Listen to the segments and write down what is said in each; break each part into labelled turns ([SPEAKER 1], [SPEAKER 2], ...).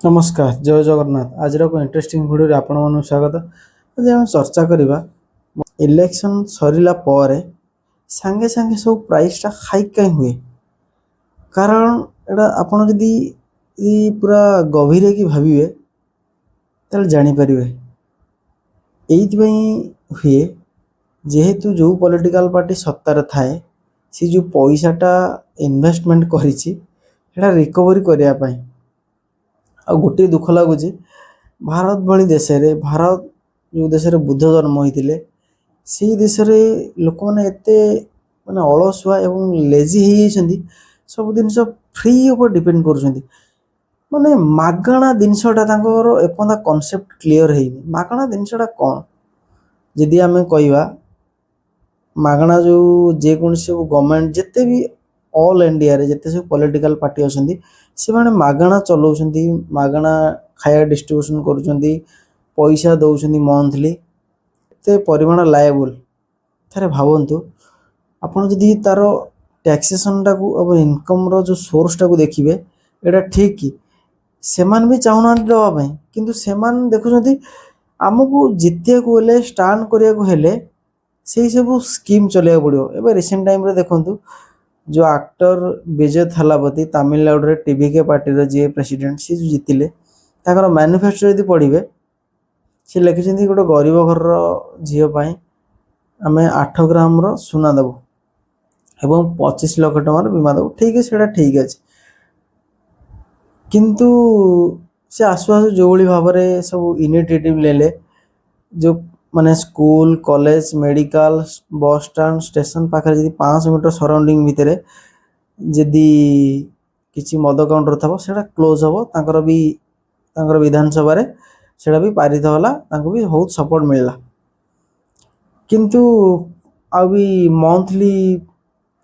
[SPEAKER 1] नमस्कार जय जगन्नाथ आज इंटरेस्टिंग भिडियो आपण मन स्वागत। आज आम चर्चा करवा इलेक्शन सरला सांगे सांगे सब प्राइस टा हाइक कहीं हुए कारण एटा आपण जदि पूरा गभीर की भाविए ताल जानी परिवे एइथि हुए जेहेतु जो पॉलिटिकल पार्टी सत्तार थाए सी जो पैसाटा इन्वेस्टमेंट करिछि सेटा रिकवरी करिया पई आ गोटे दुख लगुच भारत भली देश रे भारत जो देश रे बुद्ध जन्म होते से देश रे लोक मैंने एते माने अलसुआ एवं लेजी हो सब जिन फ्री ऊपर डिपेंड कर माने मागणा जिनसटा एपदा कॉन्सेप्ट क्लियर है मागणा जिनसटा कौन जदि आम कहवा मागणा जो जेकोसी गवर्नमेंट जिते भी ऑल इंडिया रे जिते सब पॉलिटिकल पार्टी अच्छा से माने मागणा चलाउछंती मागणा खाया डिस्ट्रीब्यूशन करुछंती पैसा दौरान मंथली एते परिमाण लायबल थारे भावंतु आपण जदि तार टैक्सेशन टाकू अब इनकम रो जो सोर्स टाकू देखिबे एटा ठीक कि सेमान भी चाहना दवा किंतु सेमान देखुछंती आमको जितिया को हेले स्टांड करिया को हेले से सब स्कीम चलिया पड़ो। एबे रिसेंट टाइम रे देखंतु जो एक्टर विजय थालापति तमिलनाडु रे टीवी के पार्टी रो जे प्रेसिडेंट सी जो जीतिले ताकर मैनिफेस्टो यदि पढ़िबे से लिखिछंती गोटे गरीब घर रो झियो पाई आमे 8 ग्राम रो सुना देबो एवं 25 लाख टका बीमा देबो। ठीक है सेटा ठीक अछि किंतु से आसु आसु जो भली भाव रे सब इनिशिएटिव लेले जो माने school college medical bus stand station पाखे जदि 500 मीटर सराउंडिंग भितर जदि किसी मद काउंटर थबो सेटा क्लोज हबो तांकर विधानसभा रे सेटा भी पारित होला तांको भी बहुत सपोर्ट मिलला किंतु आ भी मंथली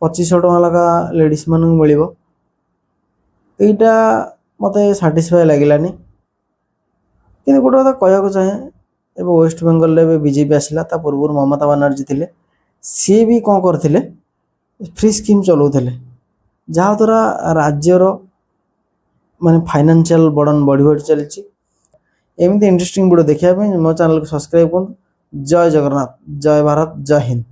[SPEAKER 1] 2500 टका लगा लेडीज मानू मिलिबो एटा मते सैटिस्फाई लागिलानी किंतु गोटे कथा कहया चाहे एवं वेस्ट बेंगल रे बीजेपी आसला ता पूर्व ममता बनर्जी थिले सी भी कौन करथिले फ्री स्कीम चलाउथिले जहाँ द्वारा राज्यर माने फाइनेंशियल बर्डन बढ़ी चलची। एमती इंटरेस्टिंग वीडियो देखा मो चैनल को सब्सक्राइब कर। जय जगन्नाथ जय भारत जय हिंद।